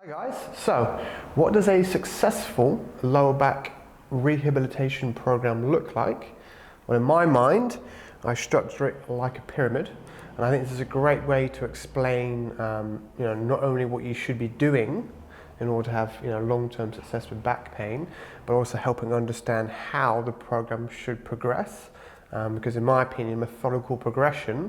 Hi guys, so what does a successful lower back rehabilitation program look like? Well, in my mind, I structure it like a pyramid, and I think this is a great way to explain not only what you should be doing in order to have long-term success with back pain, but also helping understand how the program should progress, because in my opinion, methodical progression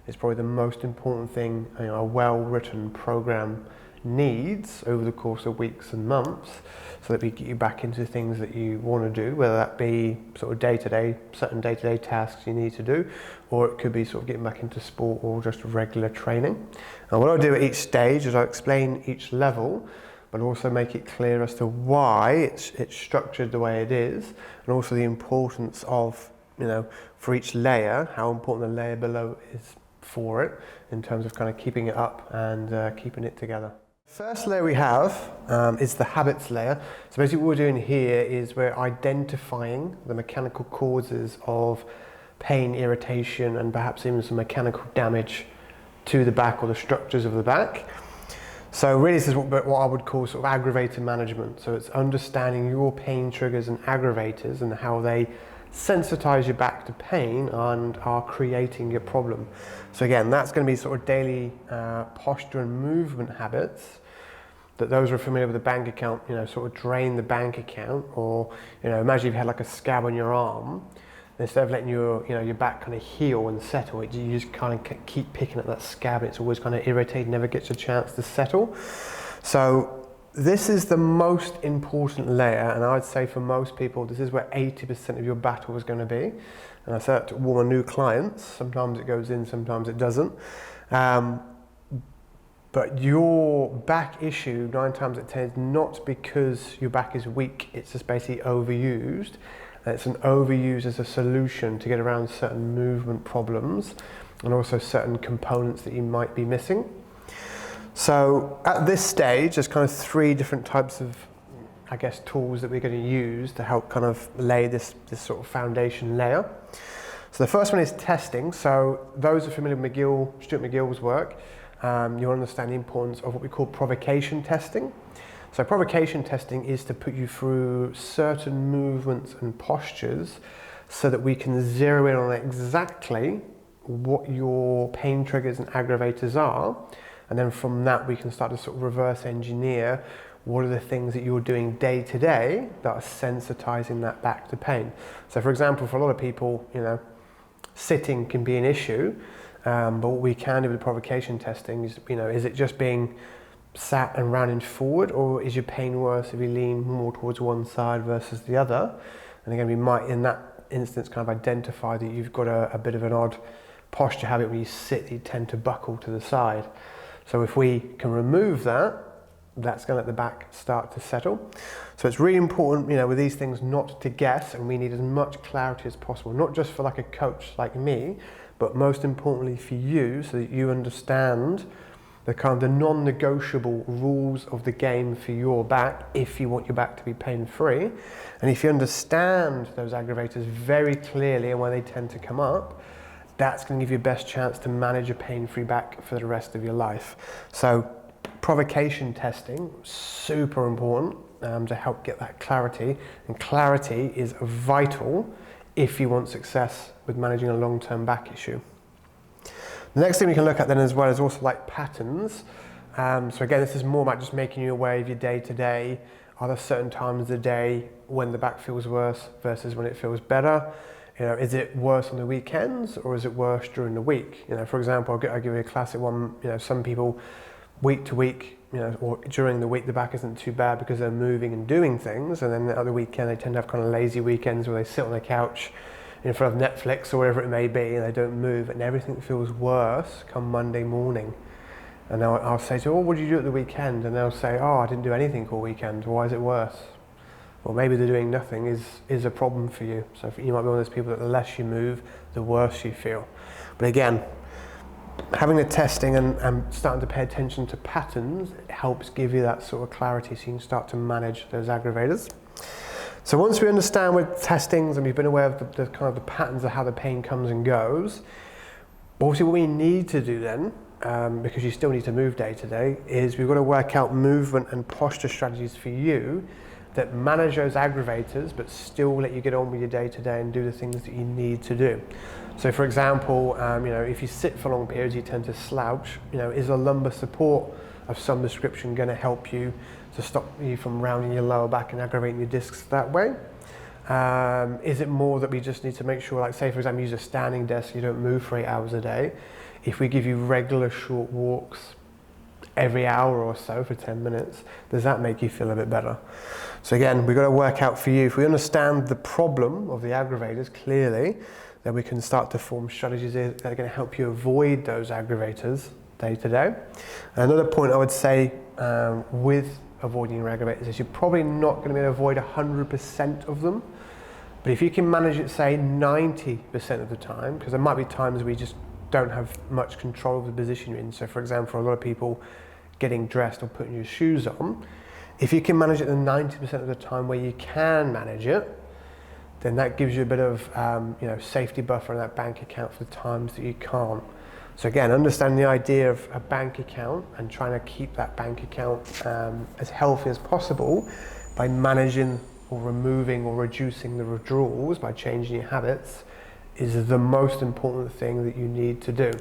is probably the most important thing a well-written program needs over the course of weeks and months, so that we get you back into things that you want to do, whether that be sort of certain day-to-day tasks you need to do, or it could be sort of getting back into sport or just regular training. And what I'll do at each stage is I'll explain each level, but also make it clear as to why it's structured the way it is, and also the importance of, for each layer, how important the layer below is for it in terms of kind of keeping it up and keeping it together. First layer we have is the habits layer. So basically what we're doing here is we're identifying the mechanical causes of pain, irritation, and perhaps even some mechanical damage to the back or the structures of the back. So really this is what I would call sort of aggravator management. So it's understanding your pain triggers and aggravators and how they sensitize your back to pain and are creating your problem. So again, that's going to be sort of daily posture and movement habits that those who are familiar with the bank account, sort of drain the bank account, or imagine if you had like a scab on your arm, instead of letting your back kind of heal and settle, you just kind of keep picking at that scab, and it's always kind of irritated, never gets a chance to settle. So this is the most important layer, and I'd say for most people, this is where 80% of your battle is going to be. And I say that to all my new clients. Sometimes it goes in, sometimes it doesn't. But your back issue, 9 times out of 10, is not because your back is weak. It's just basically overused. And it's an overuse as a solution to get around certain movement problems and also certain components that you might be missing. So at this stage, there's kind of 3 different types of, tools that we're going to use to help kind of lay this sort of foundation layer. So the first one is testing. So those who are familiar with Stuart McGill's work, you'll understand the importance of what we call provocation testing. So provocation testing is to put you through certain movements and postures so that we can zero in on exactly what your pain triggers and aggravators are. And then from that, we can start to sort of reverse engineer what are the things that you're doing day to day that are sensitizing that back to pain. So for example, for a lot of people, sitting can be an issue, but what we can do with provocation testing is, is it just being sat and rounding forward, or is your pain worse if you lean more towards one side versus the other? And again, we might in that instance kind of identify that you've got a bit of an odd posture habit when you sit, you tend to buckle to the side. So if we can remove that, that's going to let the back start to settle. So it's really important, with these things not to guess, and we need as much clarity as possible, not just for like a coach like me, but most importantly for you, so that you understand the kind of the non-negotiable rules of the game for your back if you want your back to be pain-free. And if you understand those aggravators very clearly and where they tend to come up, that's going to give you the best chance to manage a pain-free back for the rest of your life. So provocation testing, super important to help get that clarity. And clarity is vital if you want success with managing a long-term back issue. The next thing we can look at then as well is also like patterns. So again, this is more about just making you aware of your day-to-day. Are there certain times of the day when the back feels worse versus when it feels better? Is it worse on the weekends or is it worse during the week? For example, I'll give you a classic one. Some people week to week, or during the week, the back isn't too bad because they're moving and doing things. And then at the weekend, they tend to have kind of lazy weekends where they sit on the couch in front of Netflix or whatever it may be, and they don't move, and everything feels worse come Monday morning. And I'll say to them, what did you do at the weekend? And they'll say, I didn't do anything all weekend. Why is it worse? Well, maybe the doing nothing is a problem for you. So you might be one of those people that the less you move, the worse you feel. But again, having the testing and starting to pay attention to patterns helps give you that sort of clarity so you can start to manage those aggravators. So once we understand with testings and we've been aware of the kind of the patterns of how the pain comes and goes, obviously what we need to do then because you still need to move day to day, is we've got to work out movement and posture strategies for you that manage those aggravators but still let you get on with your day to day and do the things that you need to do. So for example, if you sit for long periods, you tend to slouch. Is a lumbar support of some description going to help you to stop you from rounding your lower back and aggravating your discs that way? Is it more that we just need to make sure, like say for example, you use a standing desk, you don't move for 8 hours a day. If we give you regular short walks every hour or so for 10 minutes, does that make you feel a bit better? So again, we've got to work out for you. If we understand the problem of the aggravators clearly, then we can start to form strategies that are going to help you avoid those aggravators day to day. Another point I would say with avoiding your aggravators is you're probably not going to be able to avoid 100% of them. But if you can manage it, say 90% of the time, because there might be times where you just don't have much control of the position you're in. So for example, for a lot of people getting dressed or putting your shoes on, if you can manage it the 90% of the time where you can manage it, then that gives you a bit of safety buffer in that bank account for the times that you can't. So again, understanding the idea of a bank account and trying to keep that bank account as healthy as possible by managing or removing or reducing the withdrawals by changing your habits is the most important thing that you need to do.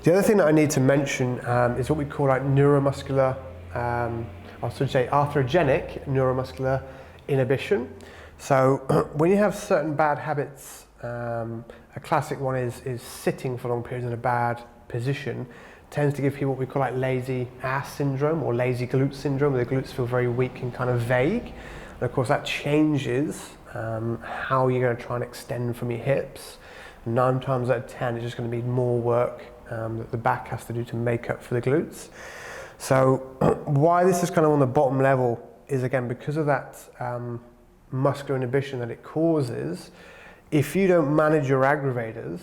The other thing that I need to mention is what we call like neuromuscular, I should say arthrogenic neuromuscular inhibition. So when you have certain bad habits, a classic one is sitting for long periods in a bad position, tends to give people what we call like lazy ass syndrome or lazy glute syndrome, where the glutes feel very weak and kind of vague. And of course that changes how you're going to try and extend from your hips. 9 times out of 10 it's just going to be more work that the back has to do to make up for the glutes. So why this is kind of on the bottom level is again because of that muscular inhibition that it causes. If you don't manage your aggravators,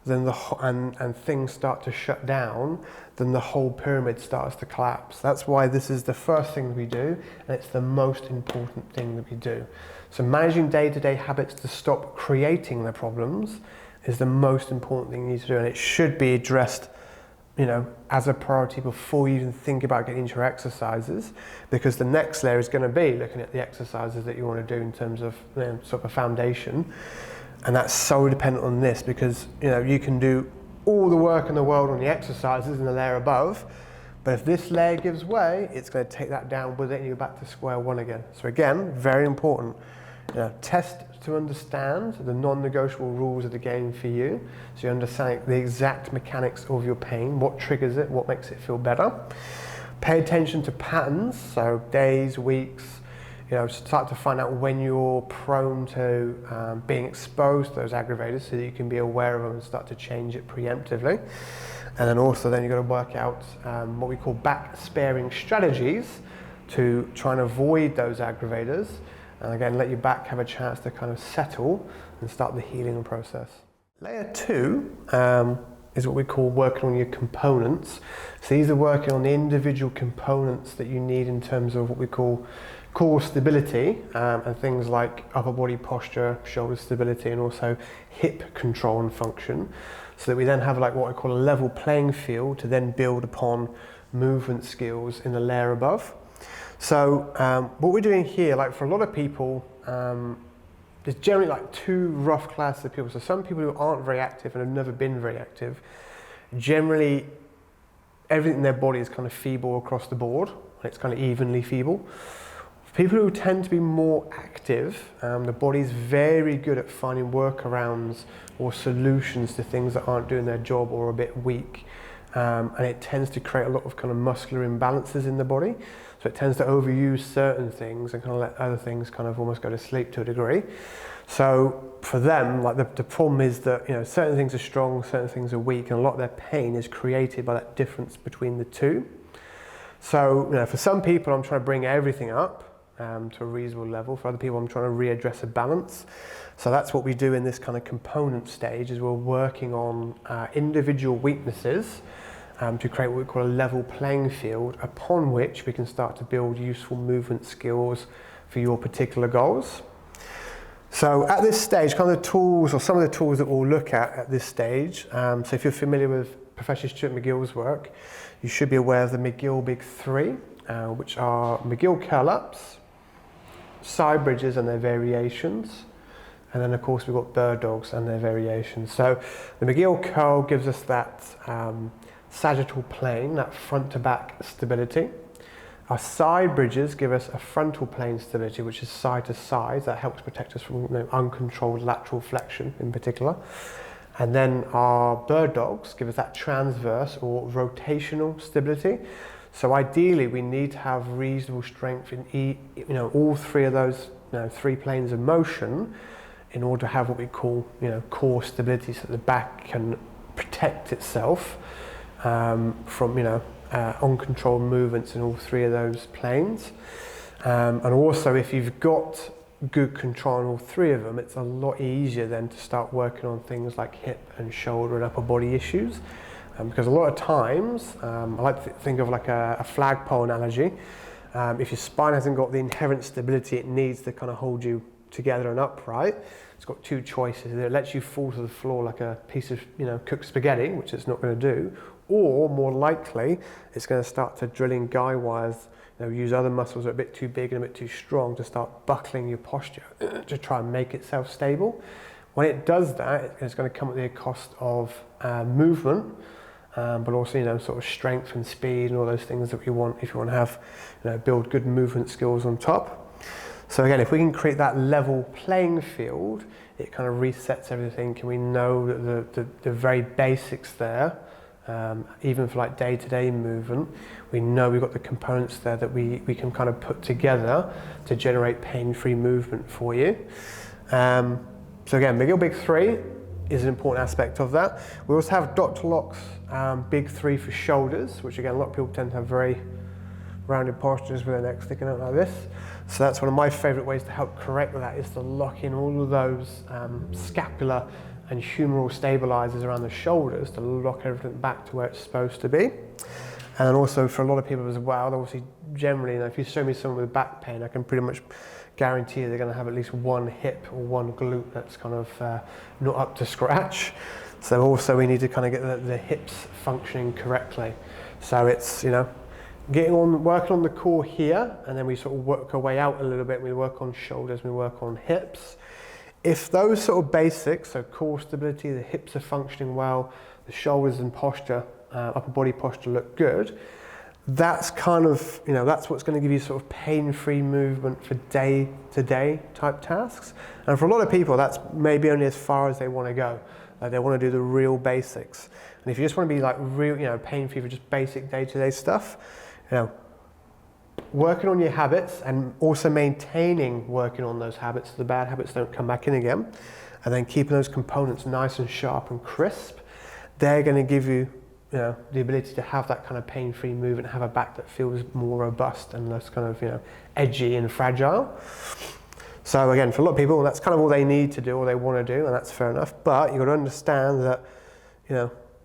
then and things start to shut down, then the whole pyramid starts to collapse. That's why this is the first thing that we do, and it's the most important thing that we do. So managing day-to-day habits to stop creating the problems is the most important thing you need to do, and it should be addressed as a priority before you even think about getting into your exercises, because the next layer is going to be looking at the exercises that you want to do in terms of sort of a foundation. And that's so dependent on this, because you can do all the work in the world on the exercises in the layer above, but if this layer gives way, it's going to take that down with it and you're back to square one again. So again, very important. Test to understand the non-negotiable rules of the game for you, so you understand the exact mechanics of your pain, what triggers it, what makes it feel better. Pay attention to patterns, so days, weeks, start to find out when you're prone to being exposed to those aggravators so that you can be aware of them and start to change it preemptively. And then also you've got to work out what we call back sparing strategies to try and avoid those aggravators. And again, let your back have a chance to kind of settle and start the healing process. Layer 2 is what we call working on your components. So these are working on the individual components that you need in terms of what we call core stability and things like upper body posture, shoulder stability, and also hip control and function, so that we then have like what I call a level playing field to then build upon movement skills in the layer above. So what we're doing here, like for a lot of people, there's generally like 2 rough classes of people. So some people who aren't very active and have never been very active, generally everything in their body is kind of feeble across the board, and it's kind of evenly feeble. People who tend to be more active, the body's very good at finding workarounds or solutions to things that aren't doing their job or are a bit weak. And it tends to create a lot of kind of muscular imbalances in the body. So it tends to overuse certain things and kind of let other things kind of almost go to sleep to a degree. So for them, like the problem is that certain things are strong, certain things are weak, and a lot of their pain is created by that difference between the two. So for some people, I'm trying to bring everything up to a reasonable level. For other people, I'm trying to readdress a balance. So that's what we do in this kind of component stage, is we're working on individual weaknesses to create what we call a level playing field upon which we can start to build useful movement skills for your particular goals. So at this stage, kind of the tools, or some of the tools that we'll look at this stage, so if you're familiar with Professor Stuart McGill's work, you should be aware of the McGill Big Three, which are McGill curl-ups, side bridges and their variations, and then of course we've got bird dogs and their variations. So the McGill curl gives us that sagittal plane, that front to back stability. Our side bridges give us a frontal plane stability, which is side to side. That helps protect us from uncontrolled lateral flexion in particular. And then our bird dogs give us that transverse or rotational stability. So ideally we need to have reasonable strength in all three of those 3 planes of motion in order to have what we call core stability, so that the back can protect itself from uncontrolled movements in all 3 of those planes. And also if you've got good control on all 3 of them, it's a lot easier then to start working on things like hip and shoulder and upper body issues. Because a lot of times, I like to think of like a flagpole analogy. If your spine hasn't got the inherent stability it needs to kind of hold you together and upright, it's got 2 choices. It lets you fall to the floor like a piece of cooked spaghetti, which it's not going to do, or more likely it's going to start to drill in guy wires, use other muscles that are a bit too big and a bit too strong to start buckling your posture to try and make itself stable. When it does that, it's going to come at the cost of movement, but also sort of strength and speed and all those things that we want if you want to have build good movement skills on top. So again, if we can create that level playing field, it kind of resets everything, and we know that the very basics there, even for like day-to-day movement, we know we've got the components there that we can kind of put together to generate pain-free movement for you. So again, McGill Big Three is an important aspect of that. We also have Dr. Locke's Big Three for shoulders, which again, a lot of people tend to have very rounded postures with their neck sticking out like this. So that's one of my favorite ways to help correct that, is to lock in all of those scapular and humeral stabilizers around the shoulders to lock everything back to where it's supposed to be. And also for a lot of people as well, obviously generally, if you show me someone with back pain, I can pretty much guarantee they're going to have at least one hip or one glute that's kind of not up to scratch. So also we need to kind of get the hips functioning correctly. So it's, working on the core here, and then we sort of work our way out a little bit. We work on shoulders, we work on hips. If those sort of basics, so core stability, the hips are functioning well, the shoulders and posture, upper body posture look good, that's kind of, that's what's going to give you sort of pain-free movement for day-to-day type tasks. And for a lot of people, that's maybe only as far as they want to go. They want to do the real basics. And if you just want to be like real, pain-free for just basic day-to-day stuff, working on your habits and also maintaining working on those habits so the bad habits don't come back in again, and then keeping those components nice and sharp and crisp, they're going to give you, the ability to have that kind of pain-free movement, have a back that feels more robust and less kind of, edgy and fragile. So again, for a lot of people, that's kind of all they need to do or they want to do, and that's fair enough. But you've got to understand that,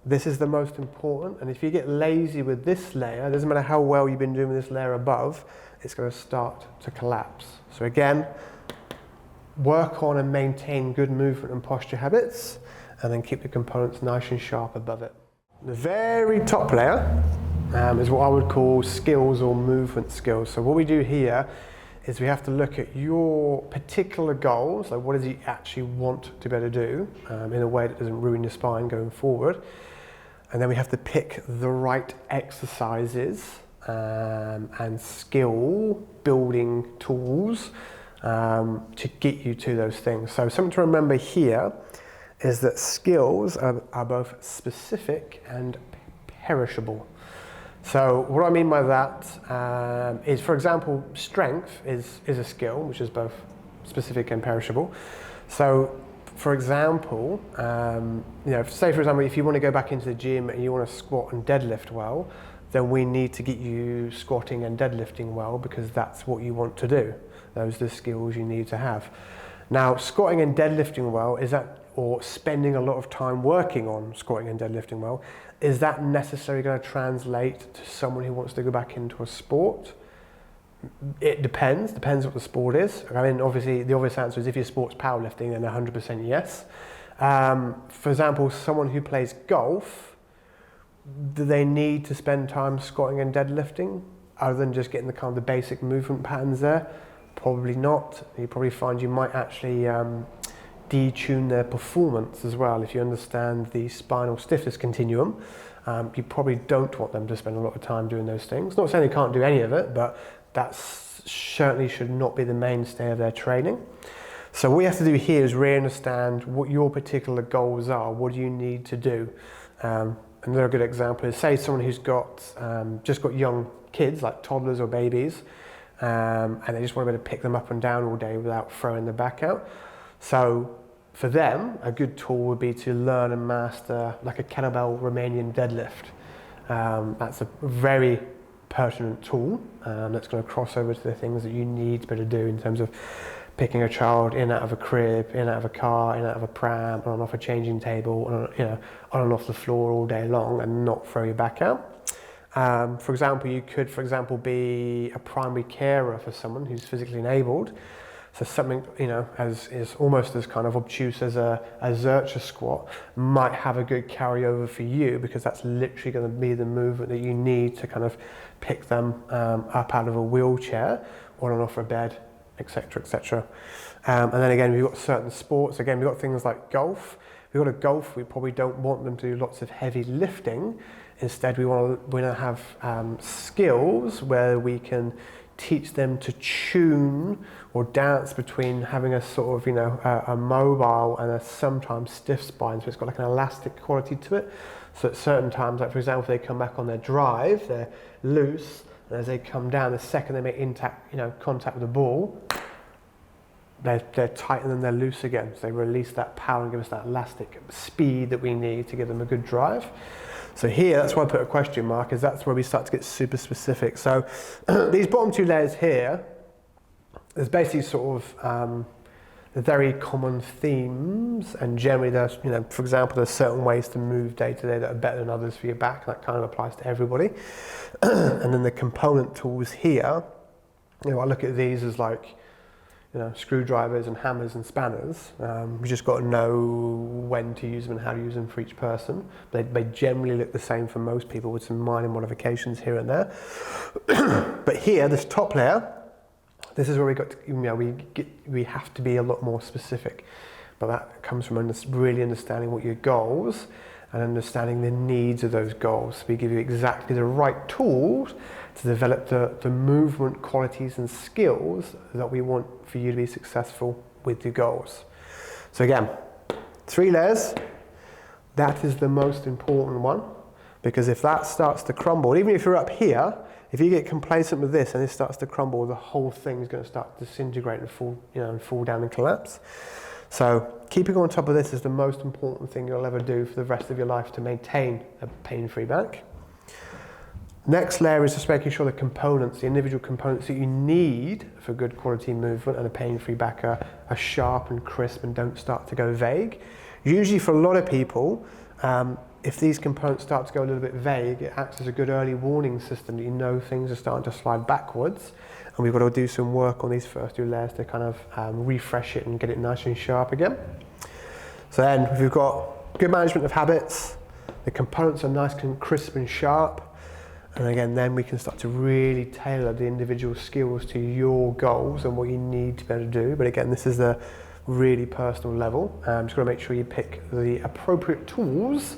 this is the most important, and if you get lazy with this layer, it doesn't matter how well you've been doing with this layer above, it's going to start to collapse. So again, work on and maintain good movement and posture habits, and then keep the components nice and sharp above it. The very top layer is what I would call skills or movement skills. So what we do here is we have to look at your particular goals, like what does you actually want to be able to do in a way that doesn't ruin your spine going forward. And then we have to pick the right exercises and skill building tools to get you to those things. So something to remember here is that skills are both specific and perishable. So what I mean by that is, for example, strength is a skill, which is both specific and perishable. So for example, say for example, if you want to go back into the gym and you want to squat and deadlift well, then we need to get you squatting and deadlifting well, because that's what you want to do. Those are the skills you need to have. Now, squatting and deadlifting well, or spending a lot of time working on squatting and deadlifting well, is that necessarily going to translate to someone who wants to go back into a sport? It depends what the sport is. I mean, obviously, the obvious answer is if your sport's powerlifting, then 100% yes. For example, someone who plays golf Do they need to spend time squatting and deadlifting other than just getting the kind of the basic movement patterns there? Probably not. You probably find you might actually detune their performance as well. If you understand the spinal stiffness continuum, you probably don't want them to spend a lot of time doing those things. Not saying they can't do any of it, but that certainly should not be the mainstay of their training. So what you have to do here is really understand what your particular goals are. What do you need to do? Another good example is, say someone who's got just got young kids, like toddlers or babies, and they just want to be able to pick them up and down all day without throwing the back out. So for them, a good tool would be to learn and master like a kettlebell Romanian deadlift. That's a very pertinent tool that's going to cross over to the things that you need to be able to do in terms of picking a child in and out of a crib, in and out of a car, in and out of a pram, on and off a changing table, on and off the floor all day long, and not throw your back out. For example, you could, be a primary carer for someone who's physically enabled. So something, is almost as kind of obtuse as a Zercher squat might have a good carryover for you, because that's literally going to be the movement that you need to kind of pick them up out of a wheelchair or on and off a bed, etc., etc. And then again, we've got certain sports. Again, we've got things like golf. We've got a golf, we probably don't want them to do lots of heavy lifting. Instead, we want to have skills where we can teach them to tune or dance between having a sort of, a mobile and a sometimes stiff spine. So it's got like an elastic quality to it. So at certain times, like for example, if they come back on their drive, they're loose. And as they come down, the second they make contact with the ball, they're tight and then they're loose again. So they release that power and give us that elastic speed that we need to give them a good drive. So here, that's why I put a question mark, is that's where we start to get super specific. So these bottom two layers here, there's basically sort of the very common themes, and generally there's, for example, there's certain ways to move day to day that are better than others for your back. That kind of applies to everybody. And then the component tools here, I look at these as like, screwdrivers and hammers and spanners. We just got to know when to use them and how to use them for each person. They generally look the same for most people, with some minor modifications here and there. But here, this top layer, this is where we got to, we have to be a lot more specific. But that comes from really understanding what your goals and understanding the needs of those goals. So we give you exactly the right tools to develop the movement qualities and skills that we want for you to be successful with your goals. So again, 3 layers. That is the most important one, because if that starts to crumble, even if you're up here, if you get complacent with this and this starts to crumble, the whole thing is going to start to disintegrate and fall down and collapse. So keeping on top of this is the most important thing you'll ever do for the rest of your life to maintain a pain-free back. Next layer is just making sure the components, the individual components that you need for good quality movement and a pain-free back are sharp and crisp and don't start to go vague. Usually for a lot of people, if these components start to go a little bit vague, it acts as a good early warning system that things are starting to slide backwards. And we've got to do some work on these first 2 layers to kind of refresh it and get it nice and sharp again. So then we've got good management of habits, the components are nice and crisp and sharp, and again then we can start to really tailor the individual skills to your goals and what you need to be able to do. But again, this is a really personal level. Just got to make sure you pick the appropriate tools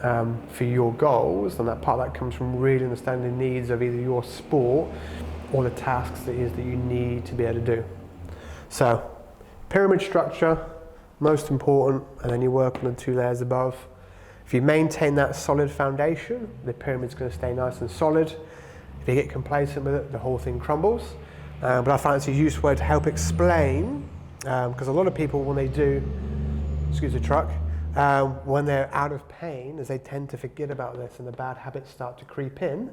for your goals, and that part that comes from really understanding the needs of either your sport or the tasks that you need to be able to do. So pyramid structure, most important, and then you work on the 2 layers above. If you maintain that solid foundation, the pyramid's going to stay nice and solid. If you get complacent with it, the whole thing crumbles. But I find it's a useful way to help explain, because a lot of people, when they do, excuse the truck, when they're out of pain, as they tend to forget about this and the bad habits start to creep in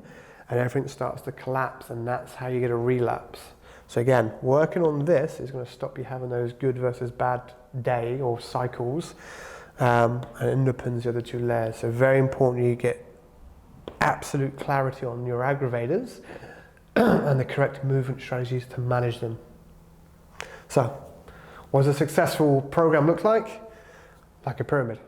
and everything starts to collapse, and that's how you get a relapse. So again, working on this is going to stop you having those good versus bad day or cycles, and underpins the other 2 layers. So very important you get absolute clarity on your aggravators and the correct movement strategies to manage them. So what does a successful program look like? Like a pyramid.